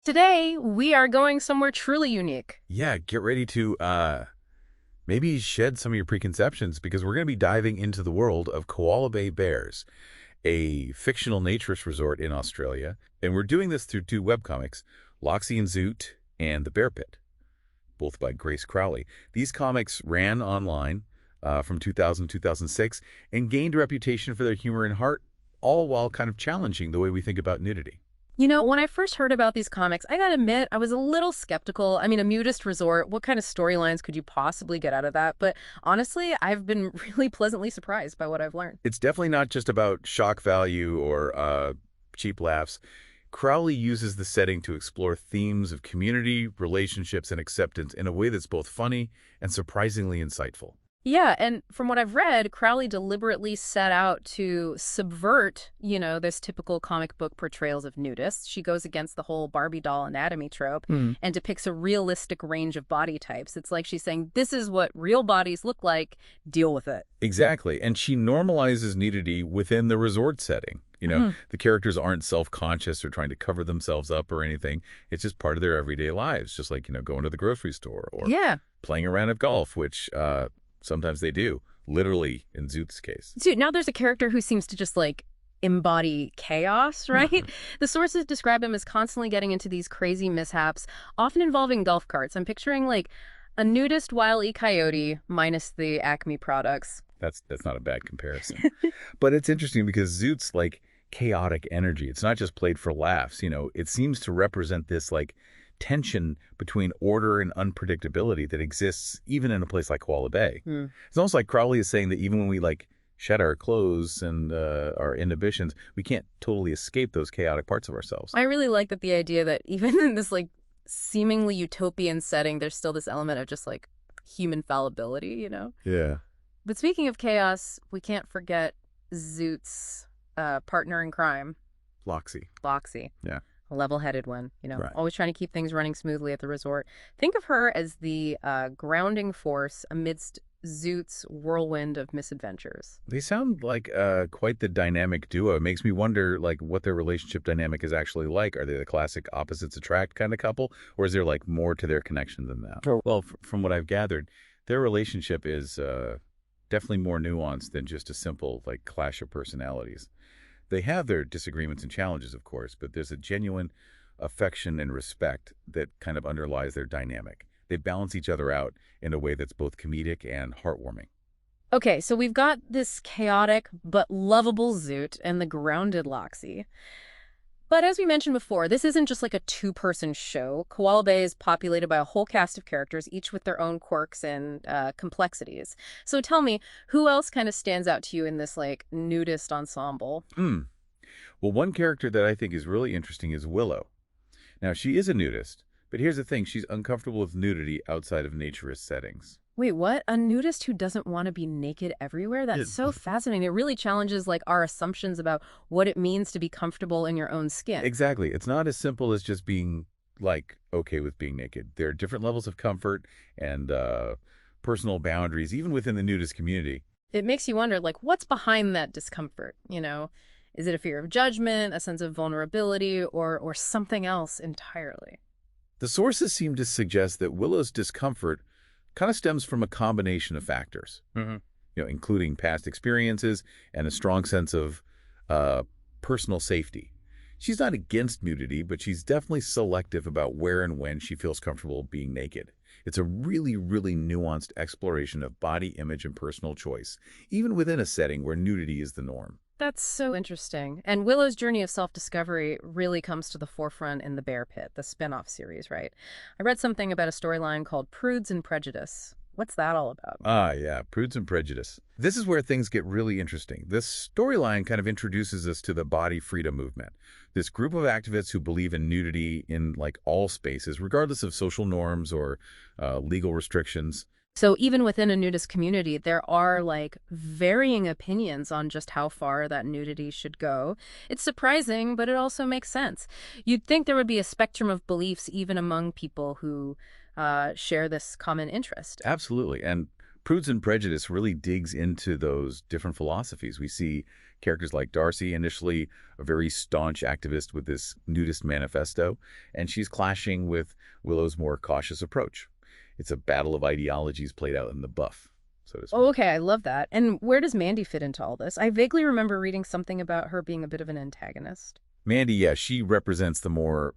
Today, we are going somewhere truly unique. Yeah, get ready to maybe shed some of your preconceptions because we're going to be diving into the world of Koala Bay Bears, a fictional naturist resort in Australia. And we're doing this through two webcomics, Loxie and Zoot and The Bear Pit, both by Grace Crowley. These comics ran online from 2000 to 2006 and gained a reputation for their humor and heart, all while kind of challenging the way we think about nudity. You know, when I first heard about these comics, I gotta admit, I was a little skeptical. I mean, a nudist resort, what kind of storylines could you possibly get out of that? But honestly, I've been really pleasantly surprised by what I've learned. It's definitely not just about shock value or cheap laughs. Crowley uses the setting to explore themes of community, relationships, and acceptance in a way that's both funny and surprisingly insightful. Yeah, and from what I've read, Crowley deliberately set out to subvert, this typical comic book portrayals of nudists. She goes against the whole Barbie doll anatomy trope and depicts a realistic range of body types. It's like she's saying, this is what real bodies look like, deal with it. Exactly. And she normalizes nudity within the resort setting. The characters aren't self-conscious or trying to cover themselves up or anything. It's just part of their everyday lives, just like, going to the grocery store or playing around at golf, which sometimes they do, literally in Zoot's case. So now there's a character who seems to just embody chaos, right? The sources describe him as constantly getting into these crazy mishaps, often involving golf carts. I'm picturing a nudist Wile E. Coyote minus the Acme products. That's not a bad comparison. But it's interesting because Zoot's chaotic energy. It's not just played for laughs. It seems to represent this tension between order and unpredictability that exists even in a place like Koala Bay. It's almost like Crowley is saying that even when we shed our clothes and our inhibitions, we can't totally escape those chaotic parts of ourselves. I really like the idea that even in this seemingly utopian setting, there's still this element of just human fallibility. Yeah. But speaking of chaos, we can't forget Zoot's partner in crime, Loxie. Loxie. Yeah. A level-headed one, Right. always trying to keep things running smoothly at the resort. Think of her as the grounding force amidst Zoot's whirlwind of misadventures. They sound like quite the dynamic duo. It makes me wonder what their relationship dynamic is actually like. Are they the classic opposites attract kind of couple? Or is there more to their connection than that? Sure. Well, from what I've gathered, their relationship is definitely more nuanced than just a simple clash of personalities. They have their disagreements and challenges, of course, but there's a genuine affection and respect that kind of underlies their dynamic. They balance each other out in a way that's both comedic and heartwarming. Okay, so we've got this chaotic but lovable Zoot and the grounded Loxie. But as we mentioned before, this isn't just a two-person show. Koala Bay is populated by a whole cast of characters, each with their own quirks and complexities. So tell me, who else kind of stands out to you in this nudist ensemble? Well, one character that I think is really interesting is Willow. Now, she is a nudist, but here's the thing. She's uncomfortable with nudity outside of naturist settings. Wait, what? A nudist who doesn't want to be naked everywhere? That's so fascinating. It really challenges our assumptions about what it means to be comfortable in your own skin. Exactly. It's not as simple as just being okay with being naked. There are different levels of comfort and personal boundaries, even within the nudist community. It makes you wonder, what's behind that discomfort? Is it a fear of judgment, a sense of vulnerability, or something else entirely? The sources seem to suggest that Willow's discomfort kind of stems from a combination of factors, including past experiences and a strong sense of personal safety. She's not against nudity, but she's definitely selective about where and when she feels comfortable being naked. It's a really, really nuanced exploration of body image and personal choice, even within a setting where nudity is the norm. That's so interesting. And Willow's journey of self-discovery really comes to the forefront in The Bear Pit, the spin-off series, right? I read something about a storyline called Prudes and Prejudice. What's that all about? Ah, yeah, Prudes and Prejudice. This is where things get really interesting. This storyline kind of introduces us to the body freedom movement, this group of activists who believe in nudity in all spaces, regardless of social norms or legal restrictions. So even within a nudist community, there are varying opinions on just how far that nudity should go. It's surprising, but it also makes sense. You'd think there would be a spectrum of beliefs even among people who share this common interest. Absolutely. And Prudes and Prejudice really digs into those different philosophies. We see Characters like Darcy, initially a very staunch activist with this nudist manifesto, and she's clashing with Willow's more cautious approach. It's a battle of ideologies played out in the buff, so to Oh, speak. okay, I love that. And where does Mandy fit into all this? I vaguely remember reading something about her being a bit of an antagonist. Mandy, yeah, she represents the more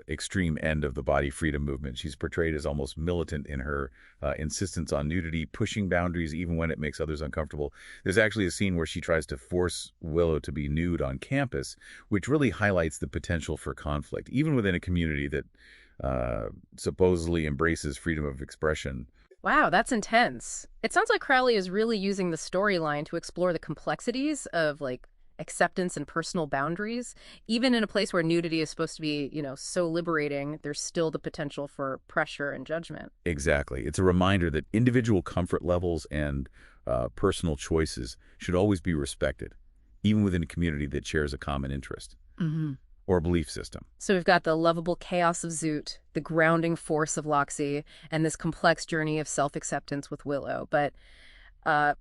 extreme end of the body freedom movement. She's portrayed as almost militant in her insistence on nudity, pushing boundaries even when it makes others uncomfortable. There's actually a scene where she tries to force Willow to be nude on campus, which really highlights the potential for conflict, even within a community that supposedly embraces freedom of expression. Wow, that's intense. It sounds like Crowley is really using the storyline to explore the complexities of, like, acceptance and personal boundaries. Even in a place where nudity is supposed to be, so liberating, there's still the potential for pressure and judgment. Exactly. It's a reminder that individual comfort levels and personal choices should always be respected, even within a community that shares a common interest Hmm. or belief system. So we've got the lovable chaos of Zoot, the grounding force of Loxie, and this complex journey of self-acceptance with Willow. But uh,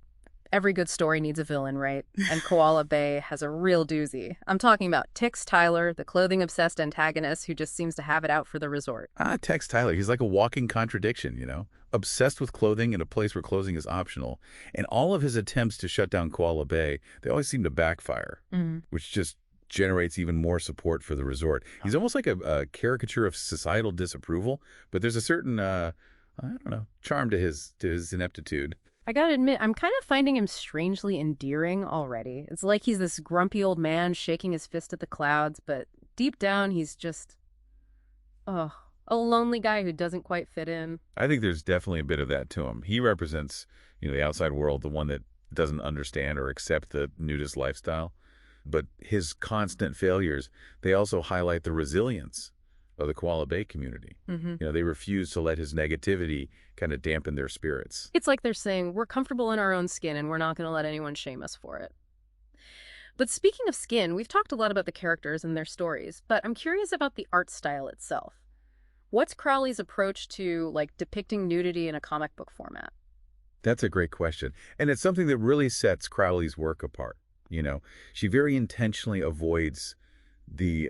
every good story needs a villain, right? And Koala Bay has a real doozy. I'm talking about Tex Tyler, the clothing-obsessed antagonist who just seems to have it out for the resort. Tex Tyler, he's like a walking contradiction, obsessed with clothing in a place where clothing is optional. And all of his attempts to shut down Koala Bay, they always seem to backfire, which just generates even more support for the resort. He's almost like a caricature of societal disapproval, but there's a certain, I don't know, charm to his ineptitude. I gotta admit, I'm kind of finding him strangely endearing already. It's like he's this grumpy old man shaking his fist at the clouds, but deep down he's just, oh, a lonely guy who doesn't quite fit in. I think there's definitely a bit of that to him. He represents, the outside world, the one that doesn't understand or accept the nudist lifestyle. But his constant failures, they also highlight the resilience of the Koala Bay community. They refuse to let his negativity kind of dampen their spirits. It's like they're saying, we're comfortable in our own skin and we're not going to let anyone shame us for it. But speaking of skin, we've talked a lot about the characters and their stories, but I'm curious about the art style itself. What's Crowley's approach to, like, depicting nudity in a comic book format? That's a great question. And it's something that really sets Crowley's work apart. She very intentionally avoids the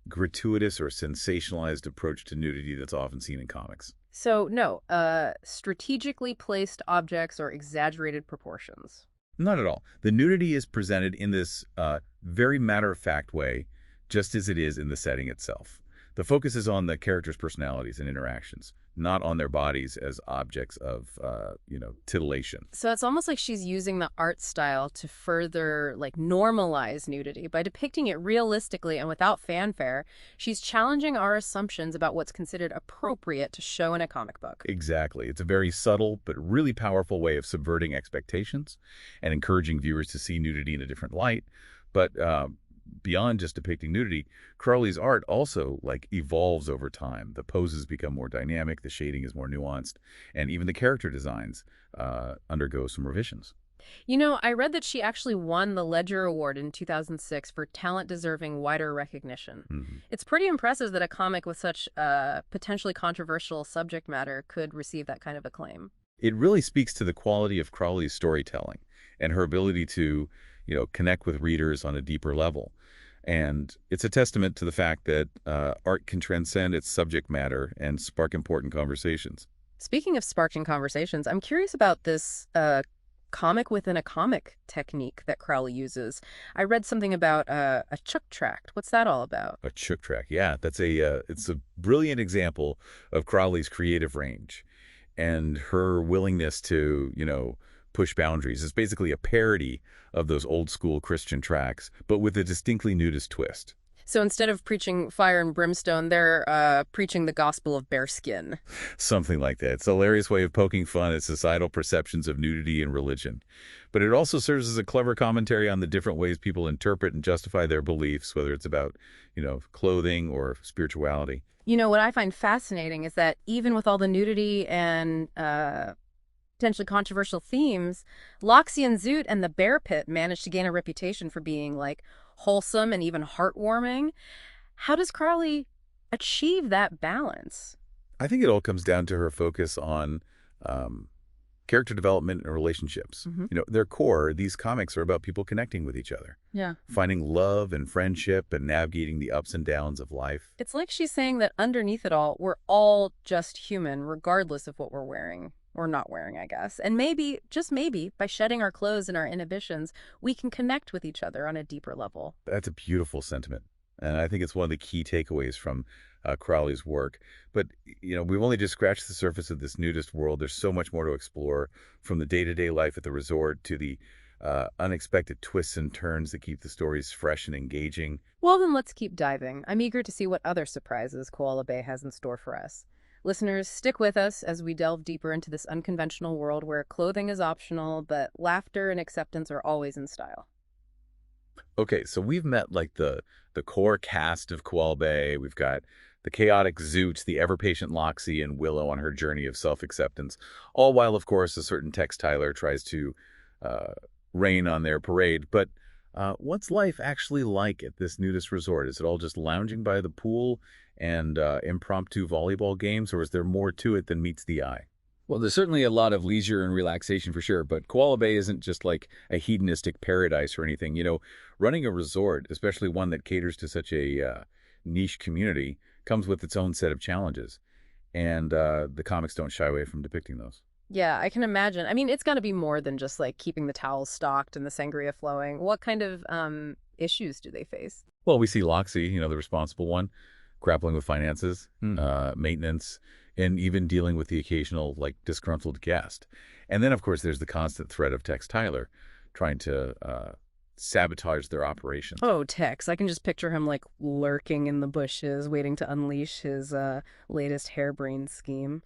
gratuitous or sensationalized approach to nudity that's often seen in comics. So, no, strategically placed objects or exaggerated proportions. Not at all. The nudity is presented in this very matter-of-fact way, just as it is in the setting itself. The focus is on the characters' personalities and interactions, not on their bodies as objects of, titillation. So it's almost like she's using the art style to further, like, normalize nudity. By depicting it realistically and without fanfare, she's challenging our assumptions about what's considered appropriate to show in a comic book. Exactly. It's a very subtle but really powerful way of subverting expectations and encouraging viewers to see nudity in a different light. But beyond just depicting nudity, Crowley's art also evolves over time. The poses become more dynamic, the shading is more nuanced, and even the character designs undergo some revisions. I read that she actually won the Ledger Award in 2006 for talent-deserving wider recognition. It's pretty impressive that a comic with such potentially controversial subject matter could receive that kind of acclaim. It really speaks to the quality of Crowley's storytelling and her ability to, connect with readers on a deeper level. And it's a testament to the fact that art can transcend its subject matter and spark important conversations. Speaking of sparking conversations, I'm curious about this comic within a comic technique that Crowley uses. I read something about a chook tract. What's that all about? A chook tract, yeah, it's a brilliant example of Crowley's creative range and her willingness to, push boundaries. It's basically a parody of those old school Christian tracts, but with a distinctly nudist twist. So instead of preaching fire and brimstone, they're preaching the gospel of bare skin. Something like that. It's a hilarious way of poking fun at societal perceptions of nudity and religion. But it also serves as a clever commentary on the different ways people interpret and justify their beliefs, whether it's about, clothing or spirituality. What I find fascinating is that even with all the nudity and potentially controversial themes, Loxie and Zoot and the Bear Pit managed to gain a reputation for being, like, wholesome and even heartwarming. How does Crowley achieve that balance? I think it all comes down to her focus on character development and relationships. Their core, these comics are about people connecting with each other, Yeah. finding love and friendship and navigating the ups and downs of life. It's like she's saying that underneath it all, we're all just human, regardless of what we're wearing. Or not wearing, I guess. And maybe, just maybe, by shedding our clothes and our inhibitions, we can connect with each other on a deeper level. That's a beautiful sentiment. And I think it's one of the key takeaways from Crowley's work. But, we've only just scratched the surface of this nudist world. There's so much more to explore, from the day-to-day life at the resort to the unexpected twists and turns that keep the stories fresh and engaging. Well, then let's keep diving. I'm eager to see what other surprises Koala Bay has in store for us. Listeners, stick with us as we delve deeper into this unconventional world where clothing is optional, but laughter and acceptance are always in style. Okay, so we've met like the core cast of Koala Bay. We've got the chaotic Zoot, the ever-patient Loxie, and Willow on her journey of self-acceptance, all while, of course, a certain Tex Tyler tries to rain on their parade. But what's life actually like at this nudist resort? Is it all just lounging by the pool and impromptu volleyball games, or is there more to it than meets the eye? Well, there's certainly a lot of leisure and relaxation for sure, but Koala Bay isn't just like a hedonistic paradise or anything. Running a resort, especially one that caters to such a niche community, comes with its own set of challenges. And the comics don't shy away from depicting those. Yeah, I can imagine. I mean, it's got to be more than just like keeping the towels stocked and the sangria flowing. What kind of issues do they face? Well, we see Loxie, the responsible one, grappling with finances, maintenance, and even dealing with the occasional, disgruntled guest. And then, of course, there's the constant threat of Tex Tyler trying to sabotage their operations. Oh, Tex. I can just picture him, lurking in the bushes, waiting to unleash his latest harebrained scheme.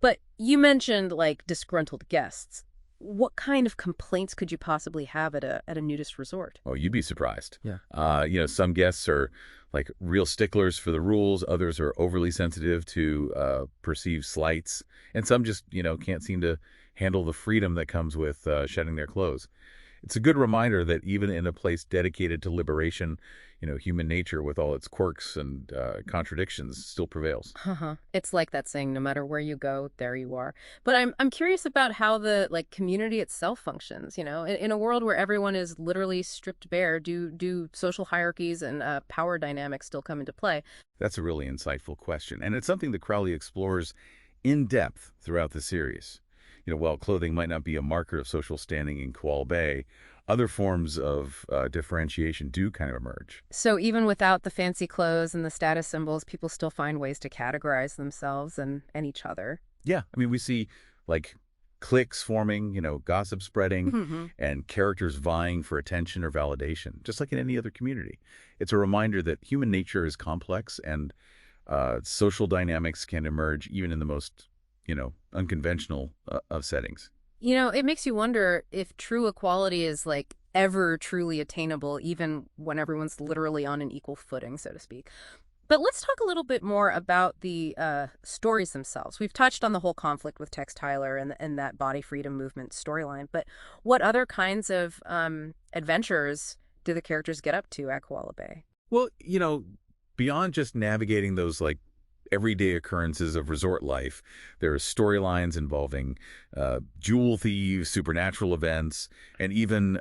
But you mentioned, disgruntled guests. What kind of complaints could you possibly have at a nudist resort? Oh, you'd be surprised. Yeah. Some guests are real sticklers for the rules. Others are overly sensitive to perceived slights. And some just, can't seem to handle the freedom that comes with shedding their clothes. It's a good reminder that even in a place dedicated to liberation, human nature with all its quirks and contradictions still prevails. It's like that saying, no matter where you go, there you are. But I'm curious about how the community itself functions. In a world where everyone is literally stripped bare, do social hierarchies and power dynamics still come into play? That's a really insightful question, and it's something that Crowley explores in depth throughout the series. While clothing might not be a marker of social standing in Koala Bay, other forms of differentiation do kind of emerge. So even without the fancy clothes and the status symbols, people still find ways to categorize themselves and each other. Yeah, I mean, we see cliques forming, gossip spreading, and characters vying for attention or validation, just like in any other community. It's a reminder that human nature is complex and social dynamics can emerge even in the most unconventional of settings. It makes you wonder if true equality is ever truly attainable, even when everyone's literally on an equal footing, so to speak. But let's talk a little bit more about the stories themselves. We've touched on the whole conflict with Tex Tyler and that body freedom movement storyline, but what other kinds of adventures do the characters get up to at Koala Bay? Well, beyond just navigating those everyday occurrences of resort life, there are storylines involving jewel thieves, supernatural events, and even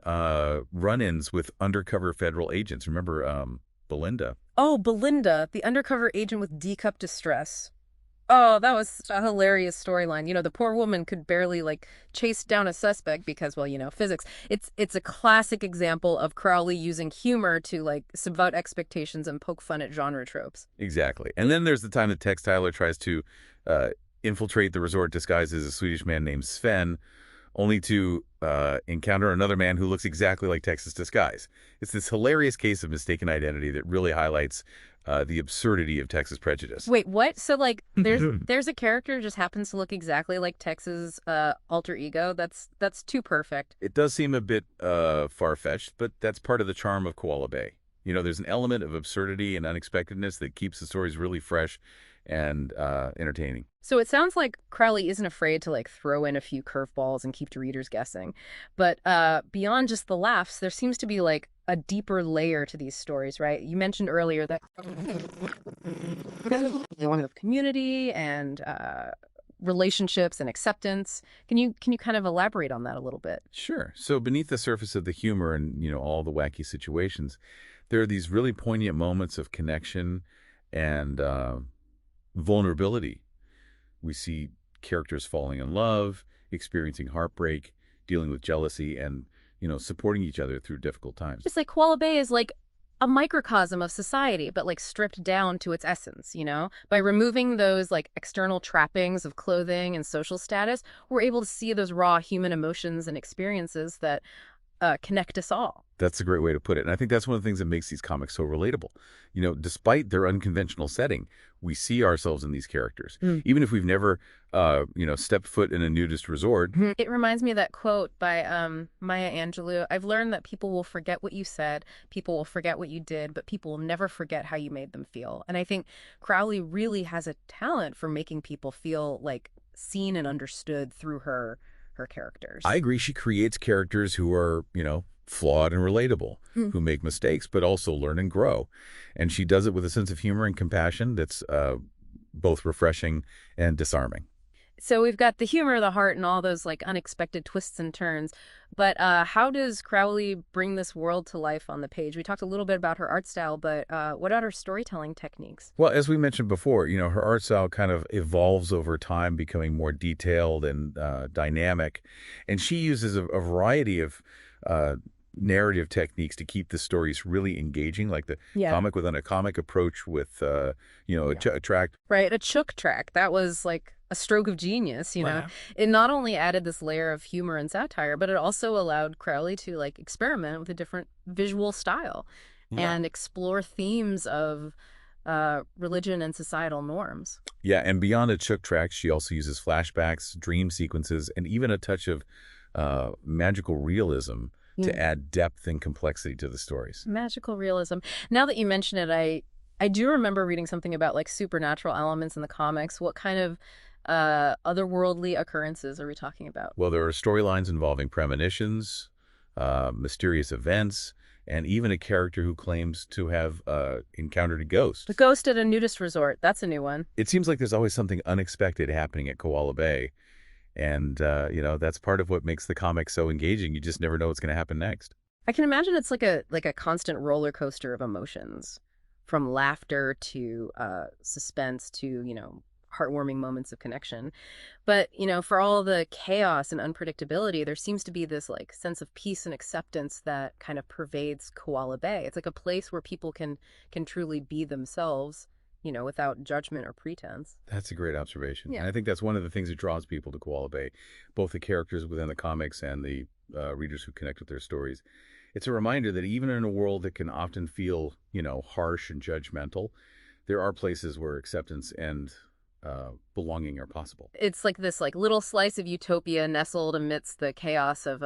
run-ins with undercover federal agents. Remember Belinda? Oh, Belinda, the undercover agent with D-cup distress. Oh, that was a hilarious storyline. The poor woman could barely chase down a suspect because, well, physics. It's a classic example of Crowley using humor to subvert expectations and poke fun at genre tropes. Exactly. And then there's the time that Tex Tyler tries to infiltrate the resort disguised as a Swedish man named Sven, only to encounter another man who looks exactly like Tex's disguise. It's this hilarious case of mistaken identity that really highlights the absurdity of Tex's prejudice. Wait, what? So, there's a character who just happens to look exactly like Tex's alter ego? That's too perfect. It does seem a bit far-fetched, but that's part of the charm of Koala Bay. There's an element of absurdity and unexpectedness that keeps the stories really fresh and entertaining. So it sounds like Crowley isn't afraid to throw in a few curveballs and keep the readers guessing. But beyond just the laughs, there seems to be a deeper layer to these stories, right? You mentioned earlier that they want to have community and relationships and acceptance. Can you kind of elaborate on that a little bit? Sure. So beneath the surface of the humor and, all the wacky situations, there are these really poignant moments of connection and vulnerability. We see characters falling in love, experiencing heartbreak, dealing with jealousy, and, supporting each other through difficult times. It's like Koala Bay is like a microcosm of society, but like stripped down to its essence, By removing those like external trappings of clothing and social status, we're able to see those raw human emotions and experiences that connect us all. That's a great way to put it. And I think that's one of the things that makes these comics so relatable. Despite their unconventional setting, we see ourselves in these characters. Even if we've never, stepped foot in a nudist resort. It reminds me of that quote by Maya Angelou. I've learned that people will forget what you said, people will forget what you did, but people will never forget how you made them feel. And I think Crowley really has a talent for making people feel like seen and understood through her characters. I agree. She creates characters who are, flawed and relatable, who make mistakes, but also learn and grow. And she does it with a sense of humor and compassion that's both refreshing and disarming. So we've got the humor, the heart, and all those like unexpected twists and turns. But how does Crowley bring this world to life on the page? We talked a little bit about her art style, but what about her storytelling techniques? Well, as we mentioned before, her art style kind of evolves over time, becoming more detailed and dynamic. And she uses a variety of narrative techniques to keep the stories really engaging, like the comic within a comic approach with, a track. Right, a chook track. That was like a stroke of genius, Wow. It not only added this layer of humor and satire, but it also allowed Crowley to like experiment with a different visual style and explore themes of religion and societal norms. Yeah, and beyond a chook track, she also uses flashbacks, dream sequences, and even a touch of magical realism to add depth and complexity to the stories. Magical realism. Now that you mention it, I do remember reading something about like supernatural elements in the comics. What kind of otherworldly occurrences are we talking about? Well, there are storylines involving premonitions, mysterious events, and even a character who claims to have encountered a ghost. The ghost at a nudist resort. That's a new one. It seems like there's always something unexpected happening at Koala Bay. And, that's part of what makes the comic so engaging. You just never know what's going to happen next. I can imagine it's like a constant roller coaster of emotions, from laughter to suspense to, heartwarming moments of connection. But, for all the chaos and unpredictability, there seems to be this like sense of peace and acceptance that kind of pervades Koala Bay. It's like a place where people can truly be themselves, without judgment or pretense. That's a great observation. Yeah. And I think that's one of the things that draws people to Koala Bay, both the characters within the comics and the readers who connect with their stories. It's a reminder that even in a world that can often feel, harsh and judgmental, there are places where acceptance and belonging are possible. It's like this like little slice of utopia nestled amidst the chaos of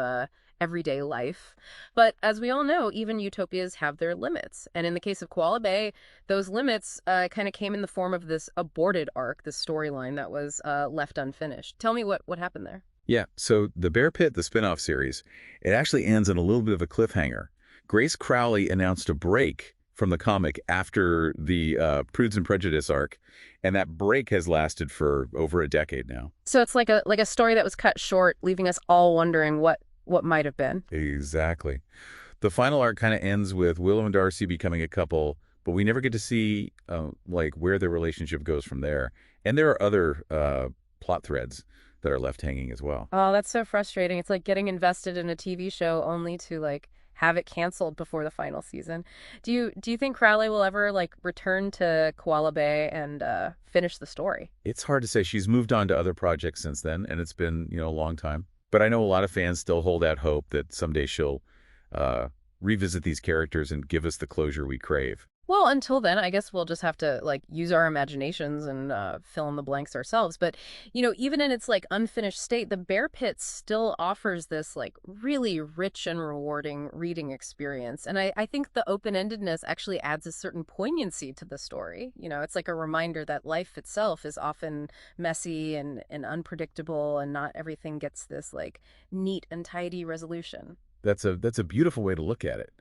everyday life. But as we all know, even utopias have their limits. And in the case of Koala Bay, those limits kind of came in the form of this aborted arc, this storyline that was left unfinished. Tell me what happened there. Yeah, so the Bear Pit, the spin-off series, it actually ends on a little bit of a cliffhanger. Grace Crowley announced a break from the comic after the Prudes and Prejudice arc, and that break has lasted for over a decade now. So it's like a story that was cut short, leaving us all wondering what might have been. Exactly. The final arc kind of ends with Willow and Darcy becoming a couple, but we never get to see where their relationship goes from there. And there are other plot threads that are left hanging as well. Oh, that's so frustrating. It's like getting invested in a TV show only to like have it canceled before the final season. Do you think Crowley will ever like return to Koala Bay and finish the story? It's hard to say. She's moved on to other projects since then, and it's been, a long time. But I know a lot of fans still hold out hope that someday she'll revisit these characters and give us the closure we crave. Well, until then, I guess we'll just have to like use our imaginations and fill in the blanks ourselves. But, even in its like unfinished state, the Bear Pit still offers this like really rich and rewarding reading experience. And I think the open-endedness actually adds a certain poignancy to the story. It's like a reminder that life itself is often messy and unpredictable, and not everything gets this like neat and tidy resolution. That's a beautiful way to look at it.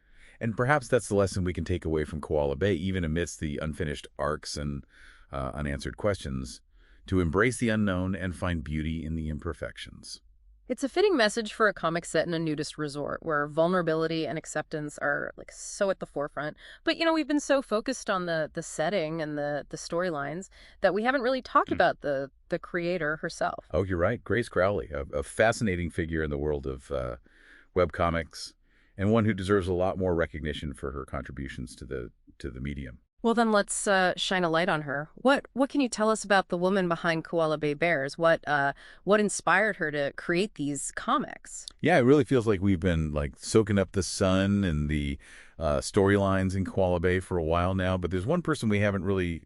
And perhaps that's the lesson we can take away from Koala Bay, even amidst the unfinished arcs and unanswered questions. to embrace the unknown and find beauty in the imperfections. It's a fitting message for a comic set in a nudist resort where vulnerability and acceptance are like so at the forefront. But we've been so focused on the setting and the storylines that we haven't really talked about the creator herself. Oh, you're right. Grace Crowley, a fascinating figure in the world of webcomics, and one who deserves a lot more recognition for her contributions to the medium. Well, then let's shine a light on her. What can you tell us about the woman behind Koala Bay Bears? What inspired her to create these comics? Yeah, it really feels like we've been like soaking up the sun and the storylines in Koala Bay for a while now. But there's one person we haven't really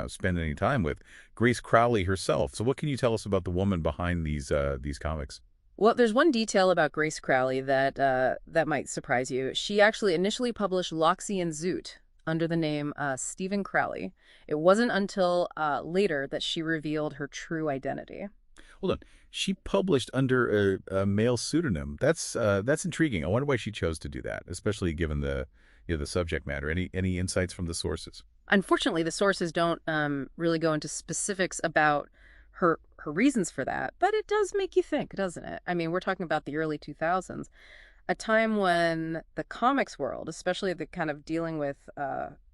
spent any time with, Grace Crowley herself. So what can you tell us about the woman behind these comics? Well, there's one detail about Grace Crowley that might surprise you. She actually initially published Loxie Zoot under the name Stephen Crowley. It wasn't until later that she revealed her true identity. Hold on. She published under a male pseudonym. That's intriguing. I wonder why she chose to do that, especially given the subject matter. Any insights from the sources? Unfortunately, the sources don't really go into specifics about her reasons for that, but it does make you think, doesn't it? I mean, we're talking about the early 2000s. A time when the comics world, especially the kind of dealing with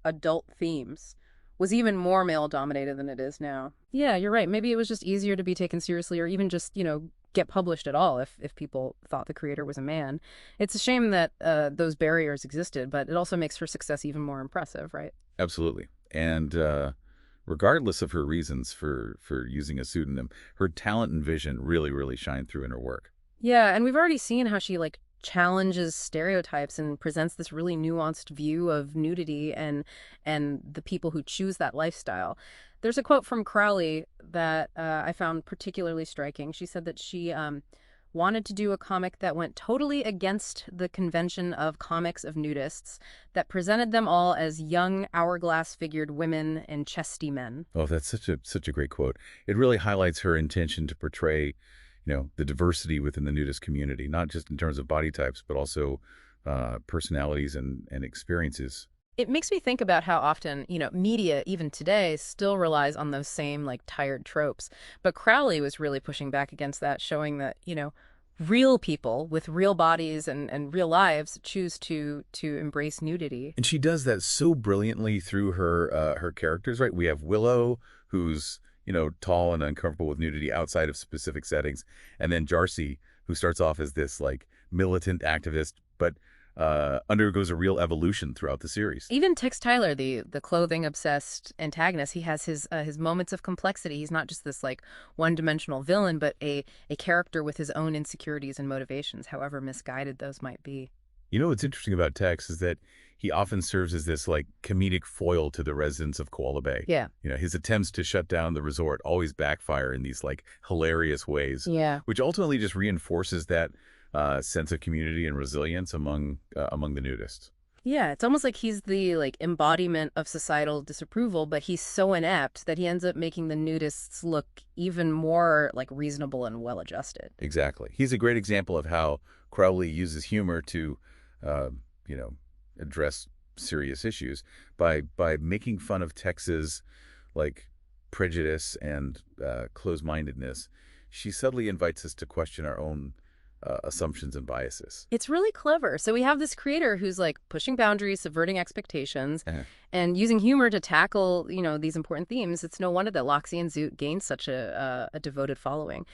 adult themes, was even more male-dominated than it is now. Yeah, you're right. Maybe it was just easier to be taken seriously or even just, get published at all if people thought the creator was a man. It's a shame that those barriers existed, but it also makes her success even more impressive, right? Absolutely. And regardless of her reasons for using a pseudonym, her talent and vision really, really shine through in her work. Yeah, and we've already seen how she, challenges stereotypes and presents this really nuanced view of nudity and the people who choose that lifestyle. There's a quote from Crowley that I found particularly striking. She said that she wanted to do a comic that went totally against the convention of comics of nudists, that presented them all as young, hourglass-figured women and chesty men. Oh, that's such a great quote. It really highlights her intention to portray the diversity within the nudist community, not just in terms of body types, but also personalities and experiences. It makes me think about how often, media, even today, still relies on those same, tired tropes. But Crowley was really pushing back against that, showing that, real people with real bodies and real lives choose to embrace nudity. And she does that so brilliantly through her characters, right? We have Willow, who's tall and uncomfortable with nudity outside of specific settings. And then Jarcy, who starts off as this militant activist, but undergoes a real evolution throughout the series. Even Tex Tyler, the clothing-obsessed antagonist, he has his moments of complexity. He's not just this one-dimensional villain, but a character with his own insecurities and motivations, however misguided those might be. What's interesting about Tex is that he often serves as this comedic foil to the residents of Koala Bay. Yeah. His attempts to shut down the resort always backfire in these hilarious ways. Yeah. Which ultimately just reinforces that sense of community and resilience among the nudists. Yeah, it's almost like he's the embodiment of societal disapproval, but he's so inept that he ends up making the nudists look even more reasonable and well-adjusted. Exactly. He's a great example of how Crowley uses humor to address serious issues by making fun of Tex's prejudice and closed-mindedness. She subtly invites us to question our own assumptions and biases. It's really clever. So we have this creator who's pushing boundaries, subverting expectations, and using humor to tackle these important themes. It's no wonder that Loxie Zoot gained such a devoted following.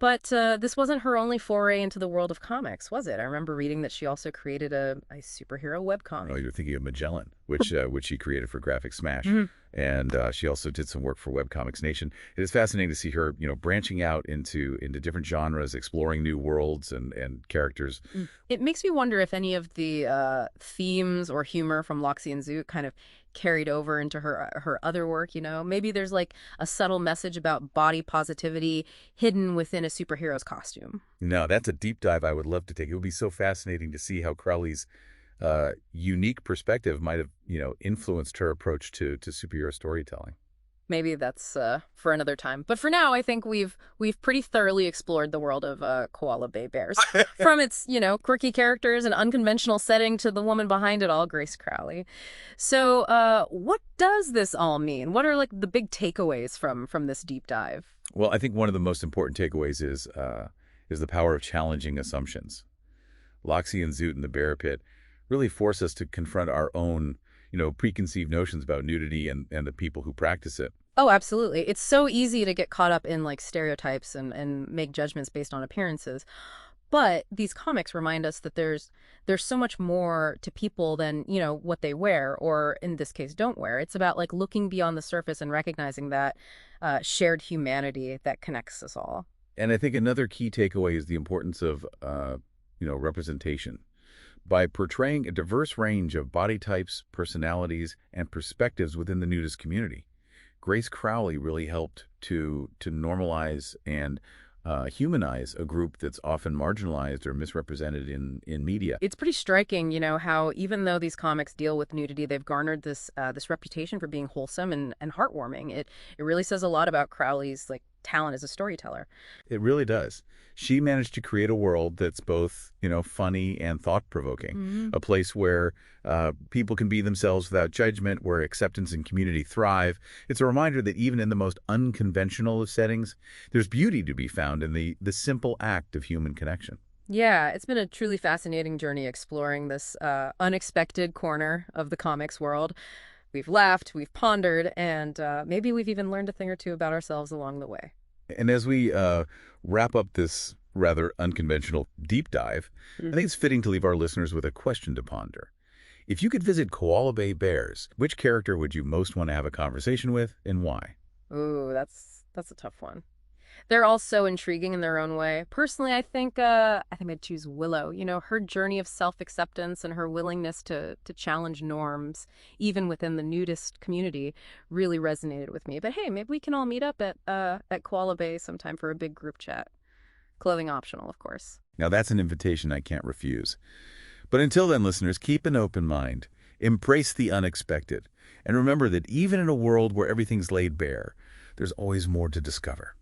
But this wasn't her only foray into the world of comics, was it? I remember reading that she also created a superhero webcomic. Oh, you're thinking of Magellan, which she created for Graphic Smash. And she also did some work for Webcomics Nation. It is fascinating to see her, branching out into different genres, exploring new worlds and characters. It makes me wonder if any of the themes or humor from Loxie Zoot kind of carried over into her other work, Maybe there's a subtle message about body positivity hidden within a superhero's costume. No, that's a deep dive I would love to take. It would be so fascinating to see how Crowley's unique perspective might have, influenced her approach to superhero storytelling. Maybe that's for another time. But for now, I think we've pretty thoroughly explored the world of Koala Bay Bears, from its quirky characters and unconventional setting to the woman behind it all, Grace Crowley. So, what does this all mean? What are like the big takeaways from this deep dive? Well, I think one of the most important takeaways is the power of challenging assumptions. Loxie and Zoot in the bear pit really force us to confront our own, preconceived notions about nudity and the people who practice it. Oh, absolutely. It's so easy to get caught up in like stereotypes and make judgments based on appearances. But these comics remind us that there's so much more to people than, what they wear, or in this case, don't wear. It's about like looking beyond the surface and recognizing that shared humanity that connects us all. And I think another key takeaway is the importance of, representation. By portraying a diverse range of body types, personalities, and perspectives within the nudist community, Grace Crowley really helped to normalize and humanize a group that's often marginalized or misrepresented in media. It's pretty striking, how even though these comics deal with nudity, they've garnered this reputation for being wholesome and heartwarming. It really says a lot about Crowley's like talent as a storyteller. It really does. She managed to create a world that's both, funny and thought-provoking, a place where people can be themselves without judgment, where acceptance and community thrive. It's a reminder that even in the most unconventional of settings, there's beauty to be found in the simple act of human connection. Yeah, it's been a truly fascinating journey exploring this unexpected corner of the comics world. We've laughed, we've pondered, and maybe we've even learned a thing or two about ourselves along the way. And as we wrap up this rather unconventional deep dive, I think it's fitting to leave our listeners with a question to ponder. If you could visit Koala Bay Bears, which character would you most want to have a conversation with, and why? Ooh, that's a tough one. They're all so intriguing in their own way. Personally, I think I'd choose Willow. Her journey of self-acceptance and her willingness to challenge norms, even within the nudist community, really resonated with me. But hey, maybe we can all meet up at Koala Bay sometime for a big group chat. Clothing optional, of course. Now, that's an invitation I can't refuse. But until then, listeners, keep an open mind. Embrace the unexpected. And remember that even in a world where everything's laid bare, there's always more to discover.